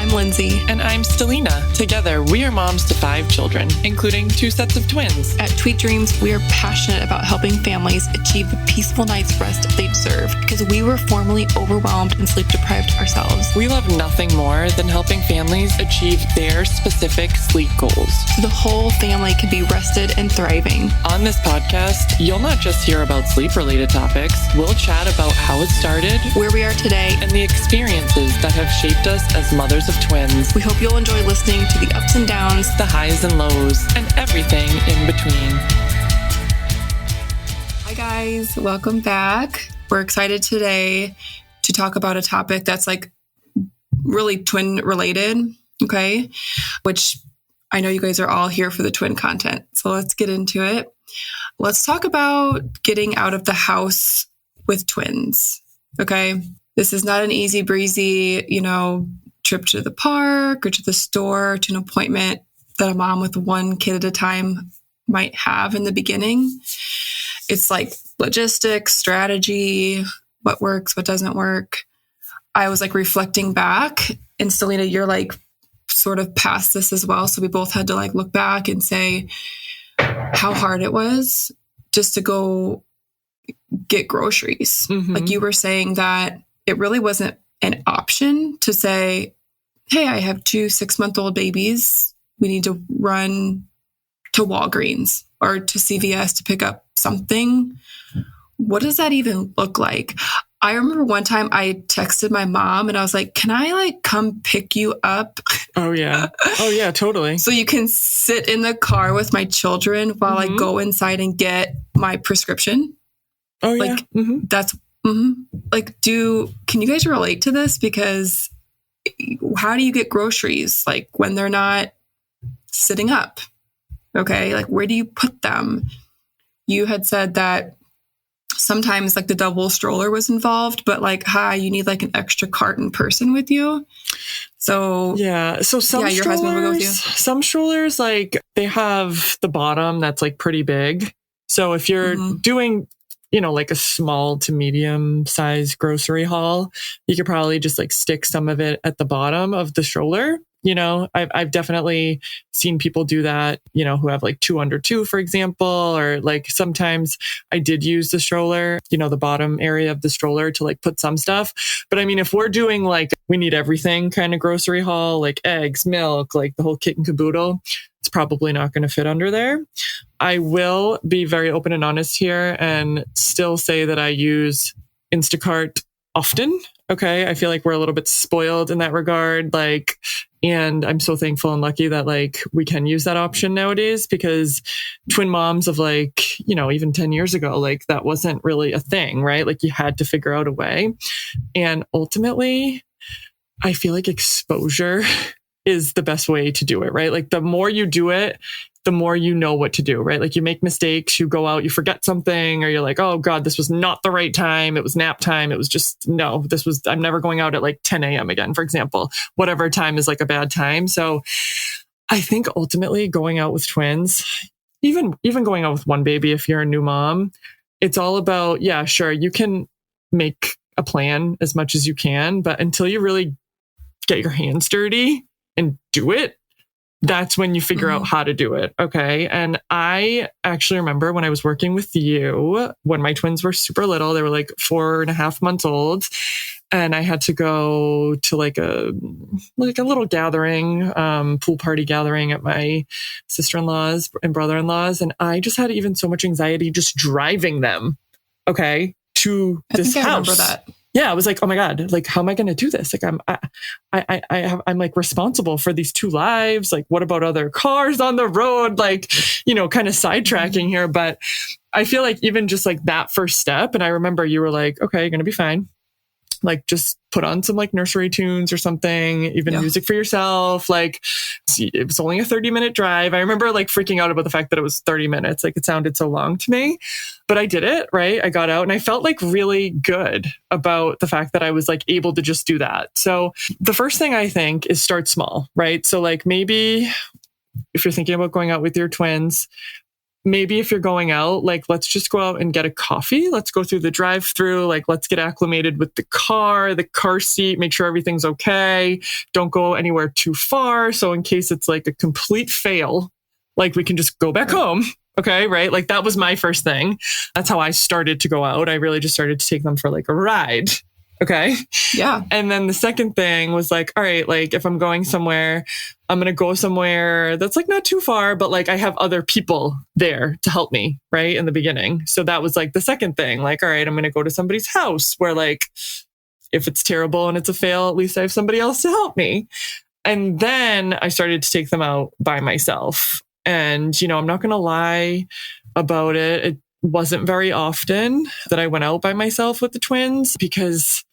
I'm Lindsay. And I'm Stelina. Together, we are moms to 5 children, including 2 sets of twins. At Tweet Dreams, we are passionate about helping families achieve the peaceful night's rest they deserve because we were formerly overwhelmed and sleep deprived ourselves. We love nothing more than helping families achieve their specific sleep goals, so the whole family can be rested and thriving. On this podcast, you'll not just hear about sleep-related topics. We'll chat about how it started, where we are today, and the experiences that have shaped us as mothers of twins. We hope you'll enjoy listening to the ups and downs, the highs and lows, and everything in between. Hi guys, welcome back. We're excited today to talk about a topic that's like really twin related, okay? Which I know you guys are all here for the twin content. So let's get into it. Let's talk about getting out of the house with twins, okay? This is not an easy breezy, trip to the park or to the store, to an appointment that a mom with one kid at a time might have in the beginning. It's like logistics, strategy, what works, what doesn't work. I was like reflecting back, and Stelina, you're like sort of past this as well. So we both had to like look back and say how hard it was just to go get groceries. Mm-hmm. Like you were saying that it really wasn't an option to say, hey, I have 2 6-month-old babies. We need to run to Walgreens or to CVS to pick up something. What does that even look like? I remember one time I texted my mom and I was like, can I like come pick you up? Oh, yeah. Oh, yeah, totally. So you can sit in the car with my children while I go inside and get my prescription. Oh, yeah. Like that's like, can you guys relate to this? Because how do you get groceries? Like when they're not sitting up? Okay. Like where do you put them? You had said that sometimes like the double stroller was involved, but like, you need like an extra cart in person with you. So yeah. So your husband would go with you. Some strollers, like they have the bottom that's like pretty big. So if you're doing like a small to medium size grocery haul, you could probably just like stick some of it at the bottom of the stroller. I've definitely seen people do that, who have like 2 under 2, for example, or like sometimes I did use the stroller, the bottom area of the stroller to like put some stuff. But I mean, if we're doing like, we need everything kind of grocery haul, like eggs, milk, like the whole kit and caboodle, it's probably not going to fit under there. I will be very open and honest here and still say that I use Instacart often. Okay. I feel like we're a little bit spoiled in that regard. And I'm so thankful and lucky that like we can use that option nowadays, because twin moms of like, even 10 years ago, like that wasn't really a thing, right? Like you had to figure out a way. And ultimately, I feel like exposure is the best way to do it, right? Like the more you do it, the more you know what to do, right? Like you make mistakes, you go out, you forget something, or you're like, oh God, this was not the right time. It was nap time. It was just, I'm never going out at like 10 a.m. again, for example, whatever time is like a bad time. So I think ultimately going out with twins, even going out with one baby, if you're a new mom, it's all about, yeah, sure, you can make a plan as much as you can, but until you really get your hands dirty and do it, that's when you figure out how to do it. Okay. And I actually remember when I was working with you, when my twins were super little, they were like 4.5 months old. And I had to go to like a little gathering, pool party gathering at my sister-in-law's and brother-in-law's. And I just had even so much anxiety just driving them, okay, to this house. I remember that. Yeah, I was like, oh my God, like, how am I going to do this? Like, I'm like responsible for these 2 lives. Like, what about other cars on the road? Like, kind of sidetracking here. But I feel like even just like that first step. And I remember you were like, okay, you're going to be fine. Like just put on some like nursery tunes or something, even music for yourself. Like it was only a 30-minute drive. I remember like freaking out about the fact that it was 30 minutes. Like it sounded so long to me, but I did it, right? I got out and I felt like really good about the fact that I was like able to just do that. So the first thing I think is start small, right? So like maybe if you're thinking about going out with your twins, maybe if you're going out, like, let's just go out and get a coffee. Let's go through the drive-through. Like, let's get acclimated with the car seat, make sure everything's okay. Don't go anywhere too far. So in case it's like a complete fail, like we can just go back home. Okay. Right. Like that was my first thing. That's how I started to go out. I really just started to take them for like a ride. Okay. Yeah. And then the second thing was like, all right, like if I'm going somewhere, I'm going to go somewhere that's like not too far, but like I have other people there to help me, right? In the beginning. So that was like the second thing. Like, all right, I'm going to go to somebody's house where like, if it's terrible and it's a fail, at least I have somebody else to help me. And then I started to take them out by myself. And, you know, I'm not going to lie about it. It wasn't very often that I went out by myself with the twins because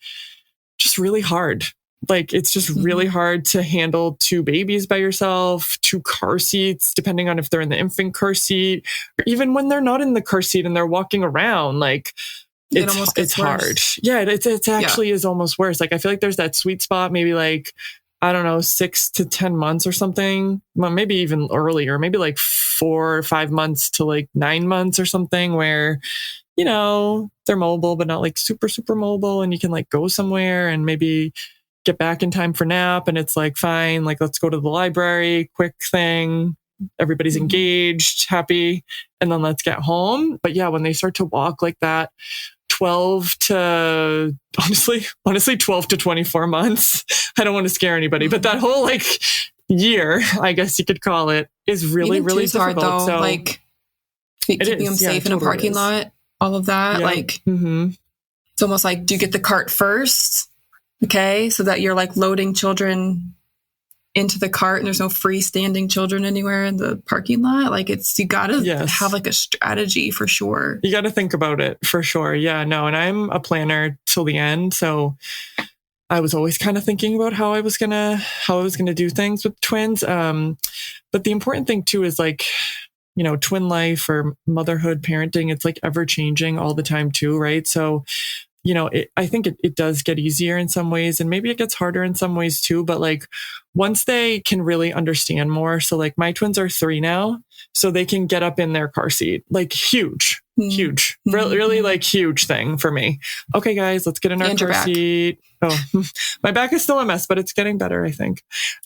just really hard. Like, it's just really hard to handle 2 babies by yourself, 2 car seats, depending on if they're in the infant car seat, or even when they're not in the car seat and they're walking around, like it's hard. Yeah, it actually is almost worse. Like, I feel like there's that sweet spot, maybe like, I don't know, 6 to 10 months or something. Well, maybe even earlier, maybe like 4 or 5 months to like 9 months or something where, you know, they're mobile, but not like super, super mobile. And you can like go somewhere and maybe get back in time for nap. And it's like, fine, like let's go to the library, quick thing. Everybody's engaged, happy. And then let's get home. But yeah, when they start to walk like that, 12 to 24 months. I don't want to scare anybody, but that whole like year, I guess you could call it, is really, really difficult. Hard, though. So like keeping them safe in a parking lot, all of that. Yeah. Like it's almost like, do you get the cart first? Okay. So that you're like loading children into the cart and there's no freestanding children anywhere in the parking lot. Like you gotta have like a strategy for sure. You gotta think about it for sure. Yeah, no. And I'm a planner till the end. So I was always kind of thinking about how I was gonna do things with twins. But the important thing too is like, you know, twin life or motherhood, parenting, it's like ever changing all the time too, right? So, you know, I think it does get easier in some ways and maybe it gets harder in some ways too. But like once they can really understand more. So like my twins are 3 now, so they can get up in their car seat, like huge, really like huge thing for me. Okay, guys, let's get in our car seat. Oh, my back is still a mess, but it's getting better, I think.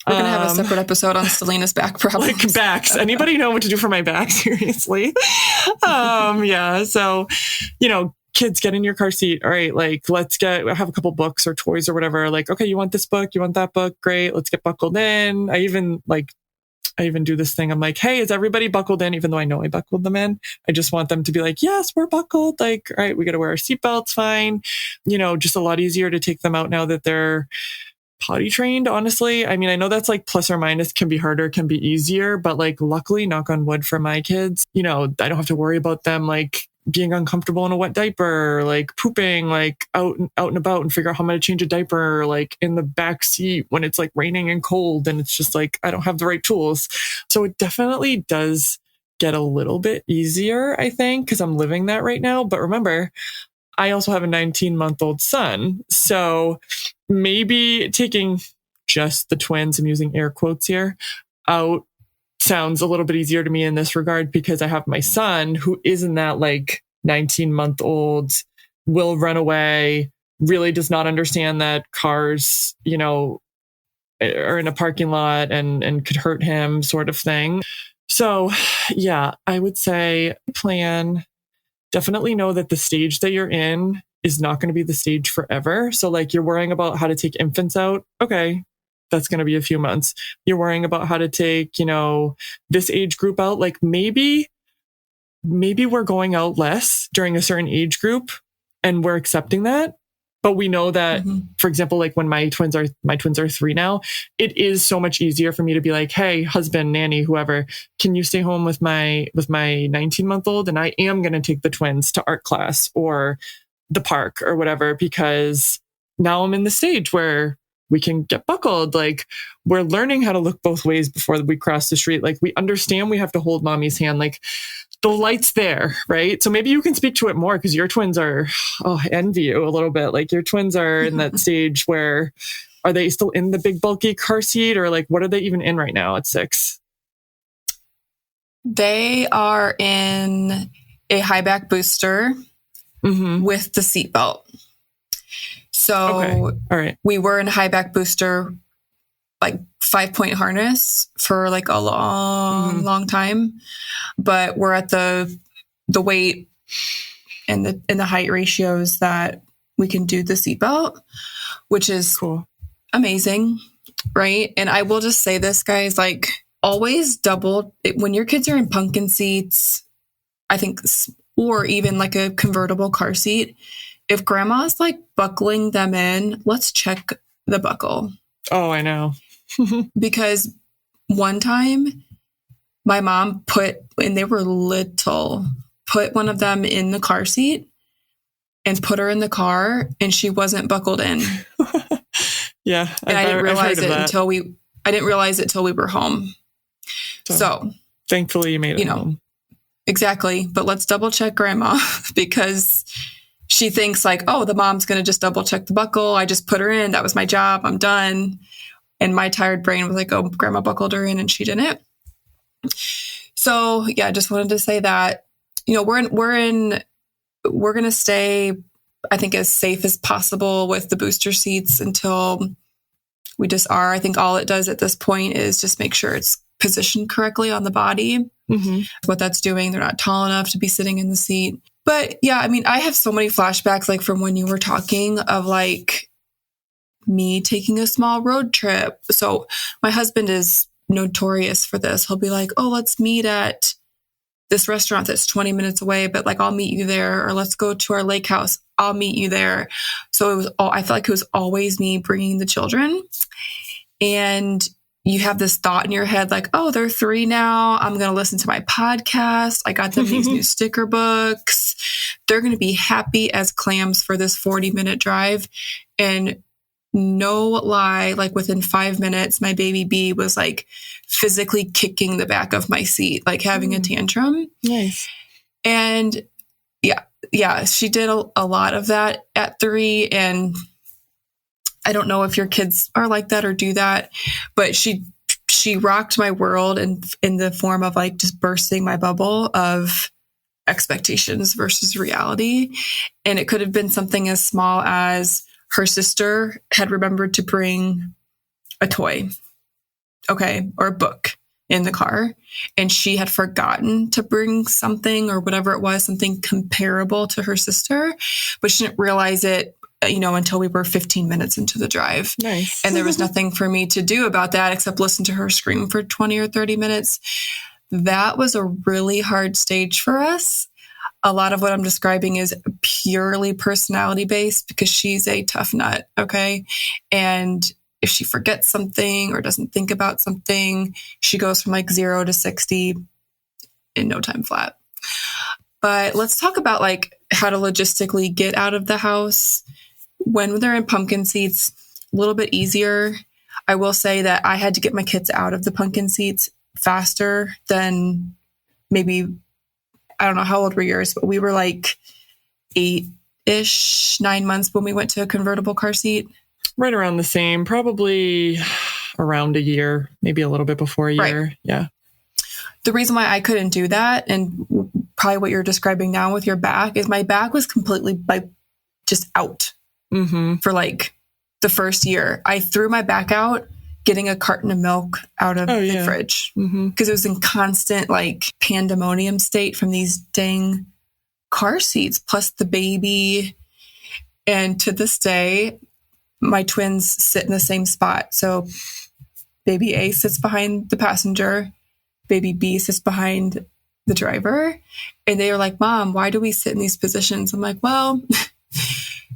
We're going to have a separate episode on Selena's back problems. Like backs. Anybody know what to do for my back? Seriously. Yeah. So, you know, kids, get in your car seat. All right, like let's have a couple books or toys or whatever. Like, okay, you want this book? You want that book? Great. Let's get buckled in. I even do this thing. I'm like, hey, is everybody buckled in? Even though I know I buckled them in, I just want them to be like, yes, we're buckled. Like, all right, we got to wear our seatbelts. Fine. You know, just a lot easier to take them out now that they're potty trained, honestly. I mean, I know that's like plus or minus, can be harder, can be easier, but like luckily, knock on wood for my kids, you know, I don't have to worry about them like being uncomfortable in a wet diaper, like pooping, like out and about and figure out how I'm going to change a diaper, like in the back seat when it's like raining and cold. And it's just like, I don't have the right tools. So it definitely does get a little bit easier, I think, because I'm living that right now. But remember, I also have a 19-month-old son. So maybe taking just the twins, I'm using air quotes here, out sounds a little bit easier to me in this regard because I have my son who isn't that like 19-month-old, will run away, really does not understand that cars, you know, are in a parking lot and could hurt him sort of thing. So yeah, I would say plan, definitely know that the stage that you're in is not going to be the stage forever. So like you're worrying about how to take infants out. Okay. That's going to be a few months. You're worrying about how to take, you know, this age group out. Like maybe we're going out less during a certain age group and we're accepting that. But we know that, for example, like when my twins are 3 now, it is so much easier for me to be like, hey, husband, nanny, whoever, can you stay home with my 19-month-old? And I am going to take the twins to art class or the park or whatever, because now I'm in the stage where we can get buckled. Like we're learning how to look both ways before we cross the street. Like we understand we have to hold mommy's hand. Like the light's there, right? So maybe you can speak to it more because your twins are, I envy you a little bit. Like your twins are in that stage where, are they still in the big bulky car seat or like, what are they even in right now at 6? They are in a high back booster with the seatbelt. So all right. We were in a high back booster, like 5-point harness for like a long time, but we're at the weight and the height ratios that we can do the seatbelt, which is cool. Amazing. Right. And I will just say this, guys, like always double when your kids are in pumpkin seats, I think, or even like a convertible car seat. If grandma's like buckling them in, let's check the buckle. Oh, I know. Because one time my mom and they were little, put one of them in the car seat and put her in the car and she wasn't buckled in. Yeah. And I didn't realize it until we were home. So thankfully you made it home. Exactly. But let's double check grandma because she thinks like, oh, the mom's going to just double check the buckle. I just put her in. That was my job. I'm done. And my tired brain was like, oh, grandma buckled her in and she didn't. So yeah, I just wanted to say that, we're going to stay, I think, as safe as possible with the booster seats until we just are. I think all it does at this point is just make sure it's positioned correctly on the body. What that's doing. They're not tall enough to be sitting in the seat. But yeah, I mean, I have so many flashbacks, like from when you were talking of like me taking a small road trip. So my husband is notorious for this. He'll be like, oh, let's meet at this restaurant that's 20 minutes away, but like, I'll meet you there, or let's go to our lake house. I'll meet you there. So I feel like it was always me bringing the children. And you have this thought in your head, like, oh, they're 3 now. I'm going to listen to my podcast. I got them these new sticker books. They're going to be happy as clams for this 40-minute drive. And no lie, like within 5 minutes, my baby B was like physically kicking the back of my seat, like having a tantrum. Nice. And yeah, she did a lot of that at 3. And I don't know if your kids are like that or do that, but she rocked my world in the form of like just bursting my bubble of expectations versus reality. And it could have been something as small as her sister had remembered to bring a toy, or a book in the car, and she had forgotten to bring something or whatever it was, something comparable to her sister, but she didn't realize it, until we were 15 minutes into the drive. Nice. And there was nothing for me to do about that except listen to her scream for 20 or 30 minutes. That was a really hard stage for us. A lot of what I'm describing is purely personality based because she's a tough nut. Okay. And if she forgets something or doesn't think about something, she goes from like 0 to 60 in no time flat. But let's talk about like how to logistically get out of the house. When they're in pumpkin seats, a little bit easier. I will say that I had to get my kids out of the pumpkin seats faster than maybe, I don't know, how old were yours, but we were like 8-ish, 9 months when we went to a convertible car seat. Right around the same, probably around a year, maybe a little bit before a year. Right. Yeah. The reason why I couldn't do that, and probably what you're describing now with your back, is my back was completely like just out for like the first year. I threw my back out getting a carton of milk out of the fridge because it was in constant like pandemonium state from these dang car seats, plus the baby. And to this day, my twins sit in the same spot. So baby A sits behind the passenger, baby B sits behind the driver. And they were like, Mom, why do we sit in these positions? I'm like, well,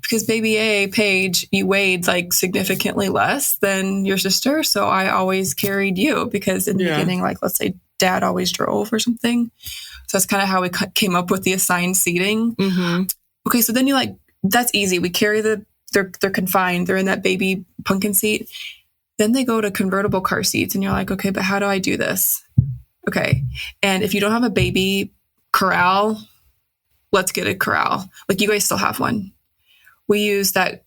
because baby A, Paige, you weighed like significantly less than your sister. So I always carried you because in the beginning, like, let's say dad always drove or something. So that's kind of how we came up with the assigned seating. Okay. So then that's easy. We carry they're confined. They're in that baby pumpkin seat. Then they go to convertible car seats and you're like, okay, but how do I do this? Okay. And if you don't have a baby corral, let's get a corral. Like you guys still have one. We use that,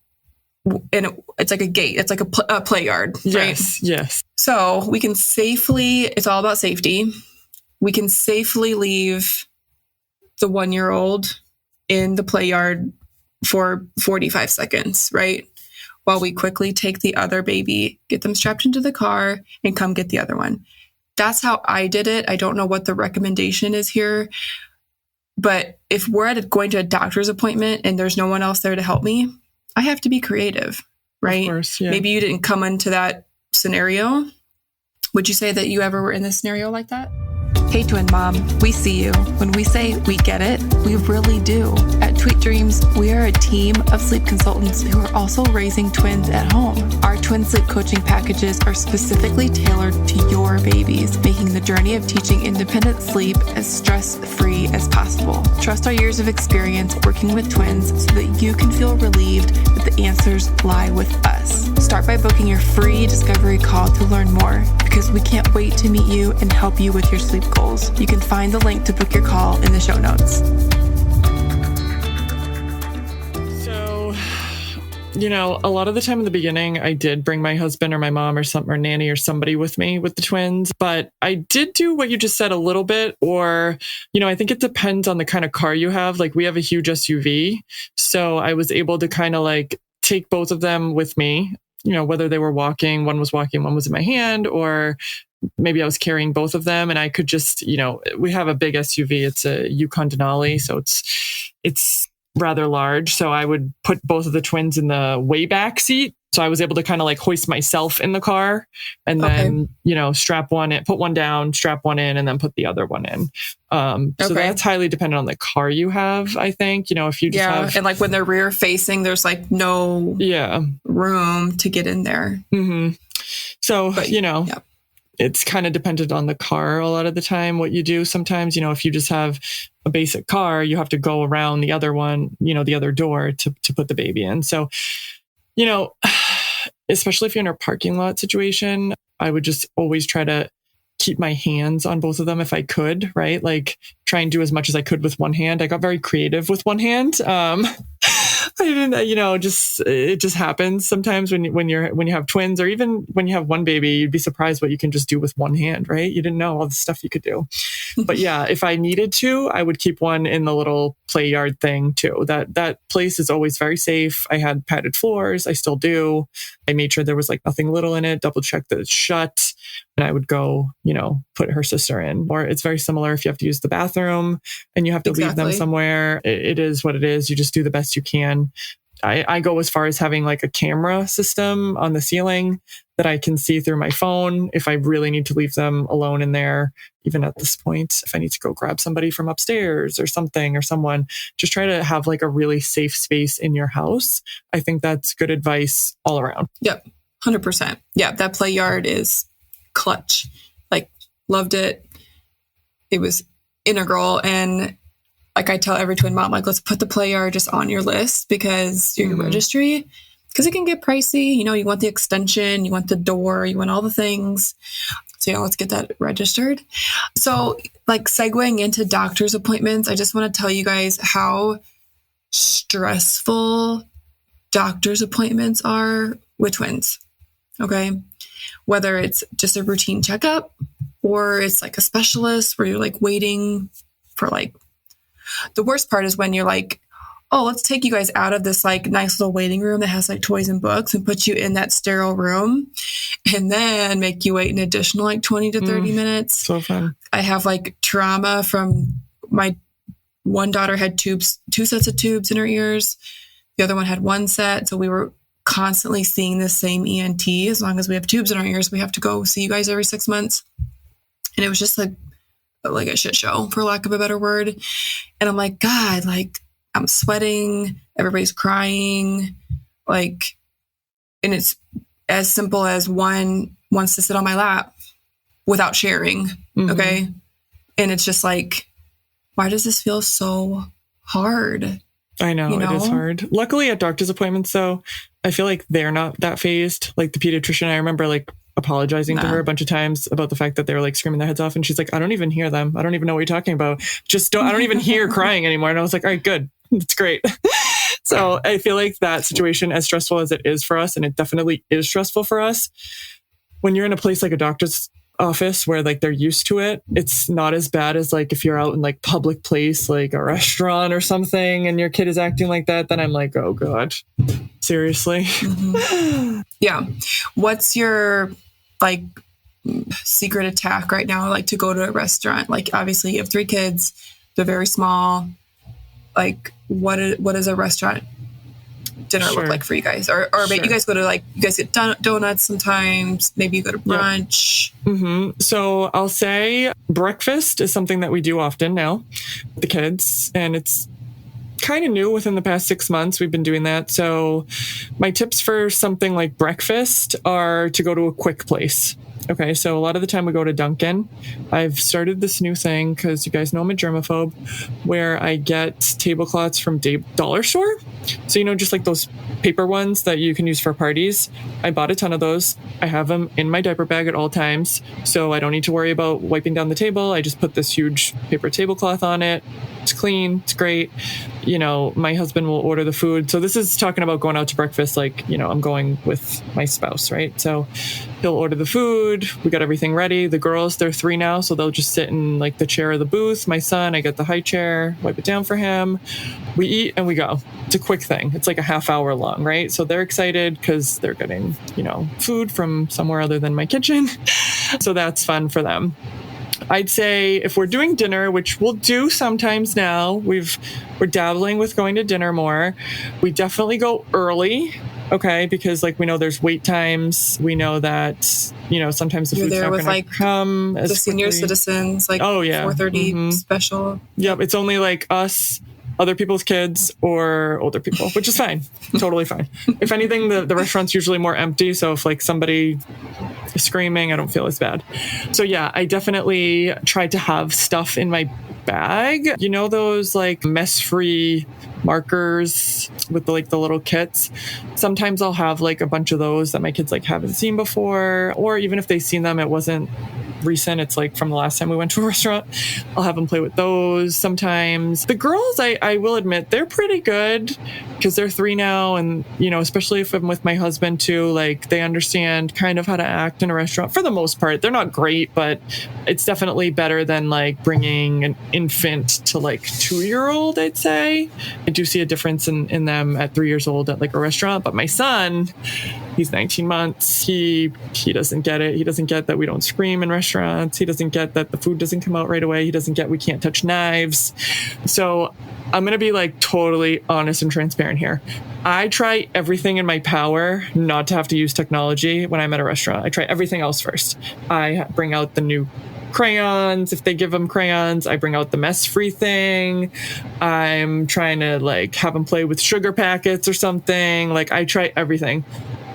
and it's like a gate. It's like a play yard, right? Yes. So we can safely, it's all about safety. we can safely leave the 1-year-old in the play yard for 45 seconds, right? While we quickly take the other baby, get them strapped into the car, and come get the other one. That's how I did it. I don't know what the recommendation is here. But if we're going to a doctor's appointment and there's no one else there to help me, I have to be creative, right? Of course, yeah. Maybe you didn't come into that scenario. Would you say that you ever were in this scenario like that? Hey, Twin Mom, we see you. When we say we get it, we really do. At Tweet Dreams, we are a team of sleep consultants who are also raising twins at home. Our twin sleep coaching packages are specifically tailored to your babies, making the journey of teaching independent sleep as stress-free as possible. Trust our years of experience working with twins so that you can feel relieved that the answers lie with us. Start by booking your free discovery call to learn more, because we can't wait to meet you and help you with your sleep goals. You can find the link to book your call in the show notes. So, a lot of the time in the beginning, I did bring my husband or my mom or nanny or somebody with me with the twins, but I did do what you just said a little bit, or, I think it depends on the kind of car you have. Like, we have a huge SUV, so I was able to kind of like take both of them with me, whether they were walking, one was walking, one was in my hand, or maybe I was carrying both of them, and I could just, we have a big SUV. It's a Yukon Denali, so it's rather large. So I would put both of the twins in the way back seat. So I was able to kind of like hoist myself in the car and then, strap one in, put one down, strap one in, and then put the other one in. So that's highly dependent on the car you have, I think. If you just have... and like when they're rear facing, there's like no room to get in there. Mm-hmm. So, it's kind of dependent on the car a lot of the time, what you do. Sometimes, if you just have a basic car, you have to go around the other one, the other door to put the baby in. So, especially if you're in a parking lot situation, I would just always try to keep my hands on both of them if I could, right? Like try and do as much as I could with one hand. I got very creative with one hand. I didn't, it just happens sometimes when you have twins, or even when you have one baby, you'd be surprised what you can just do with one hand, right? You didn't know all the stuff you could do. But yeah, if I needed to, I would keep one in the little play yard thing too. That place is always very safe. I had padded floors. I still do. I made sure there was like nothing little in it, double check that it's shut. And I would go, put her sister in. Or it's very similar if you have to use the bathroom and you have to leave them somewhere. It is what it is. You just do the best you can. I go as far as having like a camera system on the ceiling that I can see through my phone if I really need to leave them alone in there. Even at this point, if I need to go grab somebody from upstairs or something or someone, just try to have like a really safe space in your house. I think that's good advice all around. Yep. 100%. Yeah. That play yard is clutch. Like, loved it. It was integral. And like I tell every twin mom, like, let's put the play yard just on your list because your registry, because it can get pricey. You want the extension, you want the door, you want all the things. So let's get that registered. So like segueing into doctor's appointments, I just want to tell you guys how stressful doctor's appointments are with twins. Okay. Whether it's just a routine checkup or it's like a specialist where you're like waiting for like, the worst part is when you're like, oh, let's take you guys out of this like nice little waiting room that has like toys and books and put you in that sterile room and then make you wait an additional like 20 to 30 minutes. So fun. I have like trauma from my one daughter had two sets of tubes in her ears. The other one had one set. So we were constantly seeing the same ENT. As long as we have tubes in our ears, we have to go see you guys every 6 months. And it was just like a shit show, for lack of a better word. And I'm like, God, like I'm sweating, everybody's crying, like, and it's as simple as one wants to sit on my lap without sharing. Okay. And it's just like, why does this feel so hard? I know, it is hard. Luckily at doctor's appointments though, I feel like they're not that phased. Like the pediatrician, I remember like apologizing to her a bunch of times about the fact that they were like screaming their heads off. And she's like, I don't even hear them. I don't even know what you're talking about. I don't even hear crying anymore. And I was like, all right, good. That's great. So I feel like that situation, as stressful as it is for us, and it definitely is stressful for us, when you're in a place like a doctor's office where like they're used to it. It's not as bad as like if you're out in like public place, like a restaurant or something, and your kid is acting like that, then I'm like, oh God, seriously. Mm-hmm. Yeah. What's your like secret attack right now? Like to go to a restaurant, like obviously you have 3 kids, they're very small. Like what is a restaurant dinner look like for you guys? Or you guys go to like, you guys get donuts sometimes, maybe you go to brunch. Yeah. Mm-hmm. So I'll say breakfast is something that we do often now with the kids, and it's kind of new within the past 6 months. We've been doing that. So my tips for something like breakfast are to go to a quick place. Okay, so a lot of the time we go to Dunkin'. I've started this new thing because you guys know I'm a germaphobe, where I get tablecloths from Dollar Store. So, just like those paper ones that you can use for parties. I bought a ton of those. I have them in my diaper bag at all times, so I don't need to worry about wiping down the table. I just put this huge paper tablecloth on it. It's clean. It's great. My husband will order the food. So this is talking about going out to breakfast. Like, I'm going with my spouse, right? So he'll order the food. We got everything ready. The girls, they're 3 now, so they'll just sit in like the chair of the booth. My son, I get the high chair, wipe it down for him. We eat and we go. It's a quick thing. It's like a half hour long, right? So they're excited because they're getting, food from somewhere other than my kitchen. So that's fun for them. I'd say if we're doing dinner, which we'll do sometimes now, we're dabbling with going to dinner more. We definitely go early, okay? Because like we know there's wait times. We know that sometimes the food's not going to come as the senior quickly. Citizens, like 4:30 special. Yep, it's only like us, other people's kids, or older people, which is fine, totally fine. If anything, the restaurant's usually more empty. So if like somebody is screaming, I don't feel as bad. So yeah, I definitely try to have stuff in my bag. Those like mess-free markers with the little kits. Sometimes I'll have like a bunch of those that my kids like haven't seen before, or even if they've seen them, it wasn't recent. It's like from the last time we went to a restaurant. I'll have them play with those sometimes. The girls, I will admit, they're pretty good because they're 3 now. And, especially if I'm with my husband too, like they understand kind of how to act in a restaurant for the most part. They're not great, but it's definitely better than like bringing an infant to like 2-year-old, I'd say. I do see a difference in them at 3 years old at like a restaurant. But my son, he's 19 months. He doesn't get it. He doesn't get that we don't scream in restaurants. He doesn't get that the food doesn't come out right away. He doesn't get we can't touch knives. So I'm going to be like totally honest and transparent here. I try everything in my power not to have to use technology when I'm at a restaurant. I try everything else first. I bring out the new crayons. If they give them crayons, I bring out the mess-free thing. I'm trying to like have them play with sugar packets or something. Like I try everything.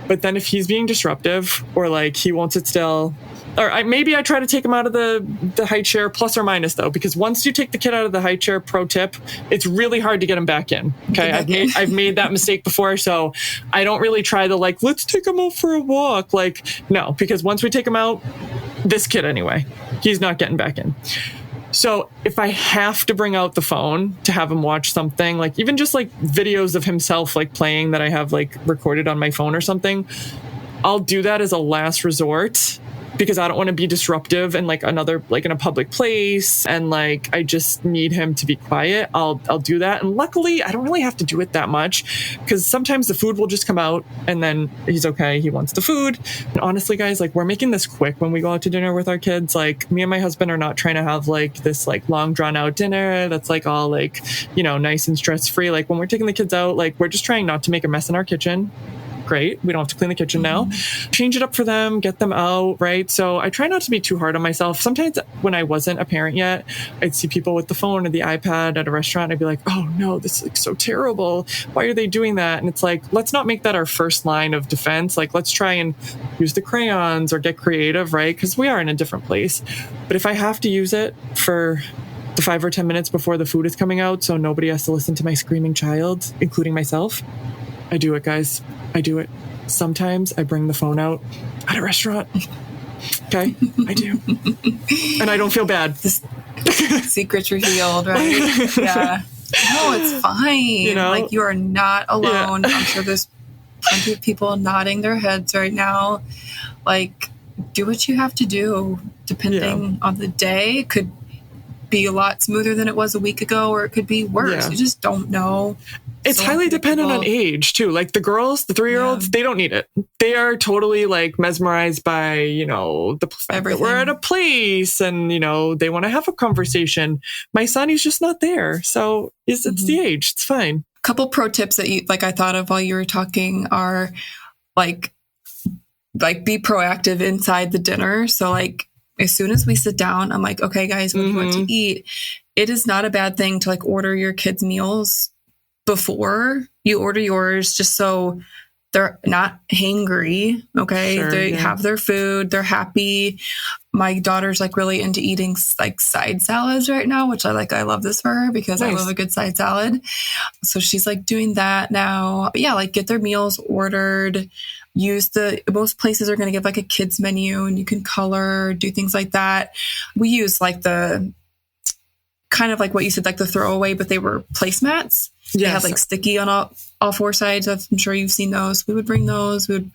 But then if he's being disruptive or like he won't sit still, or maybe I try to take him out of the high chair, plus or minus though, because once you take the kid out of the high chair, pro tip, it's really hard to get him back in. Okay. I've made that mistake before. So I don't really try to like, let's take him out for a walk. Like, no, because once we take him out, this kid anyway, he's not getting back in. So if I have to bring out the phone to have him watch something, like even just like videos of himself like playing that I have like recorded on my phone or something, I'll do that as a last resort because I don't want to be disruptive in like another, like in a public place. And like, I just need him to be quiet. I'll do that. And luckily I don't really have to do it that much because sometimes the food will just come out and then he's okay. He wants the food. And honestly, guys, like we're making this quick when we go out to dinner with our kids. Like me and my husband are not trying to have like this like long drawn out dinner that's like all like, nice and stress free. Like when we're taking the kids out, like we're just trying not to make a mess in our kitchen. Great. We don't have to clean the kitchen now. Change it up for them, get them out, right? So I try not to be too hard on myself. Sometimes when I wasn't a parent yet, I'd see people with the phone or the iPad at a restaurant. I'd be like, oh no, this is like so terrible. Why are they doing that? And it's like, let's not make that our first line of defense. Like, let's try and use the crayons or get creative, right? Because we are in a different place. But if I have to use it for the 5 or 10 minutes before the food is coming out so nobody has to listen to my screaming child, including myself, I do it, guys. I do it. Sometimes I bring the phone out at a restaurant. Okay? I do. And I don't feel bad. Secrets revealed, right? Yeah. No, it's fine. Like you are not alone. Yeah. I'm sure there's plenty of people nodding their heads right now. Like do what you have to do depending on the day. It could be a lot smoother than it was a week ago, or it could be worse. You just don't know. It's highly dependent on age too. Like the girls, the 3-year-olds, they don't need it. They are totally like mesmerized by, the fact that we're at a place and, they want to have a conversation. My son, he's just not there. So it's the age. It's fine. A couple pro tips that I thought of while you were talking are like be proactive inside the dinner. So as soon as we sit down, I'm like, okay, guys, what do you want to eat? It is not a bad thing to order your kids' meals before you order yours, just so they're not hangry. Okay. They have their food. They're happy. My daughter's really into eating side salads right now, which I love this for her because I love a good side salad. So she's doing that now. But get their meals ordered. Most places are going to give a kids menu and you can color, do things like that. We use the kind of what you said, the throwaway, but they were placemats. They had sticky on all four sides. I'm sure you've seen those. We would bring those. We would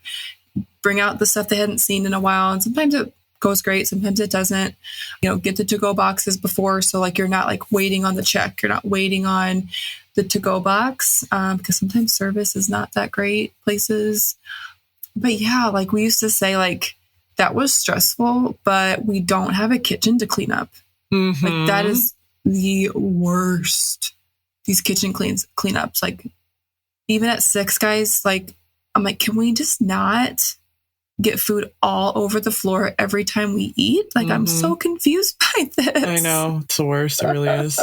bring out the stuff they hadn't seen in a while. And sometimes it goes great. Sometimes it doesn't. Get the to-go boxes before. So you're not waiting on the check. You're not waiting on the to-go box because sometimes service is not that great places. But we used to say that was stressful, but we don't have a kitchen to clean up. That is the worst. These kitchen cleanups, even at 6, guys, I'm can we just not get food all over the floor every time we eat? I'm so confused by this. I know. It's the worst. It really is.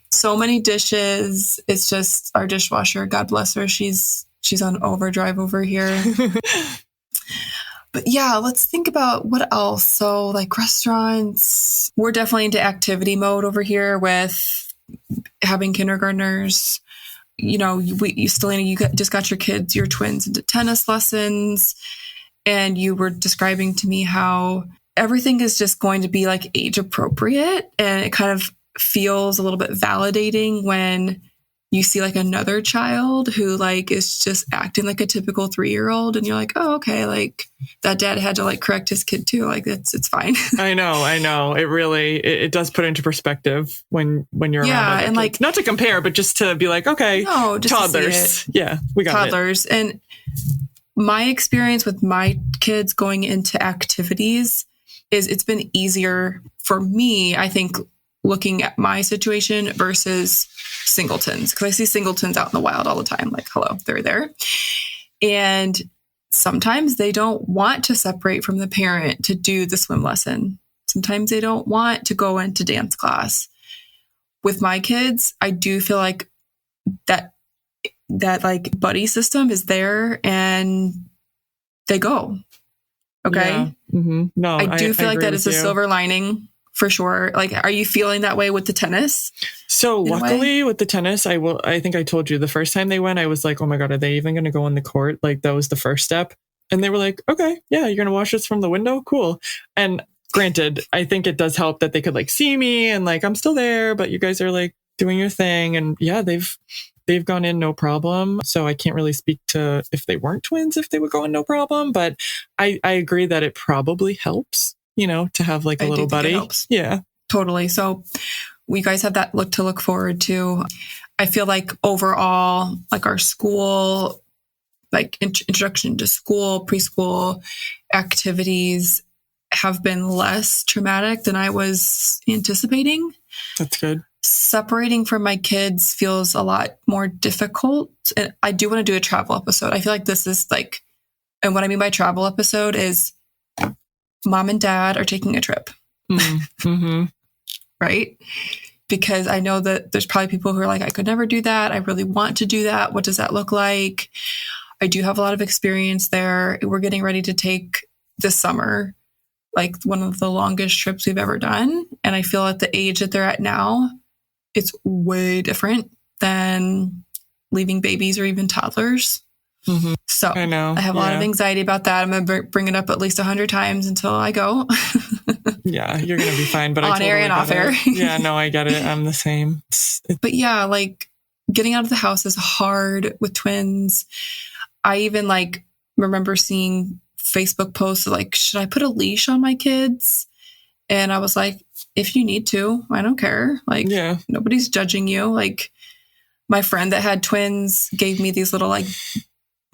So many dishes. It's just our dishwasher. God bless her. She's on overdrive over here. But let's think about what else. So restaurants, we're definitely into activity mode over here with having kindergartners. Stelina, you just got your twins into tennis lessons. And you were describing to me how everything is just going to be age appropriate. And it kind of feels a little bit validating when you see another child who is just acting like a typical 3-year-old. And you're oh, okay. That dad had to correct his kid too. It's fine. I know. It really, it does put into perspective when you're around. And not to compare, but just to be okay, no, just toddlers. Yeah, we got toddlers. And my experience with my kids going into activities is it's been easier for me, I think, looking at my situation versus singletons, because I see singletons out in the wild all the time. Hello, they're there. And sometimes they don't want to separate from the parent to do the swim lesson. Sometimes they don't want to go into dance class. With my kids, I do feel that buddy system is there and they go. Okay. Yeah. Mm-hmm. No, I do feel that is a silver lining. For sure. Are you feeling that way with the tennis? So luckily with the tennis, I think I told you the first time they went, I was oh my God, are they even going to go on the court? That was the first step. And they were okay, yeah, you're going to watch this from the window? Cool. And granted, I think it does help that they could see me and I'm still there, but you guys are doing your thing. And yeah, they've gone in no problem. So I can't really speak to if they weren't twins, if they would go in no problem. But I agree that it probably helps. To have a little buddy. Yeah, totally. So we guys have that to look forward to. I feel overall, our school, introduction to school, preschool activities have been less traumatic than I was anticipating. That's good. Separating from my kids feels a lot more difficult. And I do want to do a travel episode. I feel this is and what I mean by travel episode is Mom and Dad are taking a trip. Mm-hmm. Right? Because I know that there's probably people who are I could never do that. I really want to do that. What does that look like? I do have a lot of experience there. We're getting ready to take this summer, one of the longest trips we've ever done. And I feel at the age that they're at now, it's way different than leaving babies or even toddlers. Mm-hmm. So I know. I have a lot of anxiety about that. I'm going to bring it up at least 100 times until I go. Yeah, you're going to be fine. But on air and off air. Yeah, no, I get it. I'm the same. But yeah, getting out of the house is hard with twins. I even remember seeing Facebook post like, should I put a leash on my kids? And I was like, if you need to, I don't care. Like, nobody's judging you. Like, my friend that had twins gave me these little, like,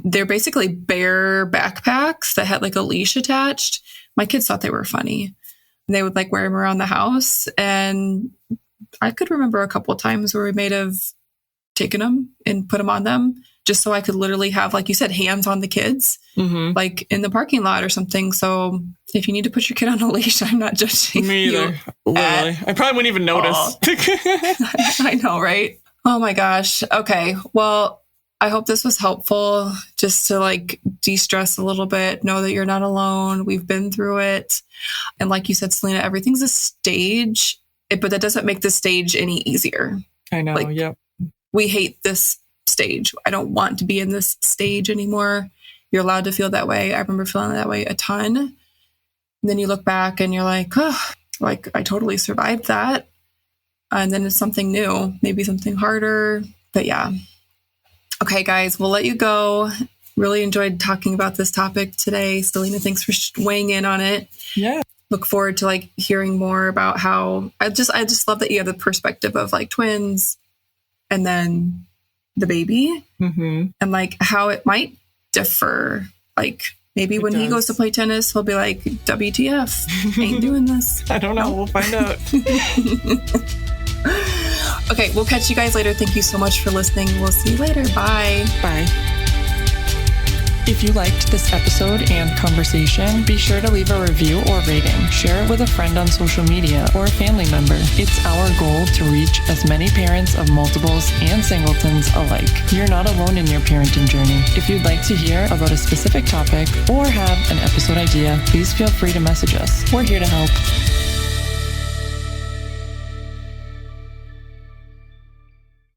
they're basically bear backpacks that had like a leash attached. My kids thought they were funny. And they would like wear them around the house. And I could remember a couple of times where we may have taken them and put them on them just so I could literally have, like you said, hands on the kids, like in the parking lot or something. So if you need to put your kid on a leash, I'm not judging Me either. Literally. I probably wouldn't even notice. I know, right? Oh my gosh. Okay. Well, I hope this was helpful just to like de-stress a little bit, know that you're not alone. We've been through it. And like you said, Selena, everything's a stage, but that doesn't make the stage any easier. I know. Like, yep. We hate this stage. I don't want to be in this stage anymore. You're allowed to feel that way. I remember feeling that way a ton. And then you look back and you're like, oh, like I totally survived that. And then it's something new, maybe something harder. But yeah. Okay, guys, we'll let you go. Really enjoyed talking about this topic today. Selena, thanks for weighing in on it. Yeah. Look forward to like hearing more about how I just love that you have the perspective of like twins and then the baby and like how it might differ. Like maybe when he goes to play tennis, he'll be like, WTF, ain't doing this. I don't know. We'll find out. Okay, we'll catch you guys later. Thank you so much for listening. We'll see you later. Bye. Bye. If you liked this episode and conversation, be sure to leave a review or rating. Share it with a friend on social media or a family member. It's our goal to reach as many parents of multiples and singletons alike. You're not alone in your parenting journey. If you'd like to hear about a specific topic or have an episode idea, please feel free to message us. We're here to help.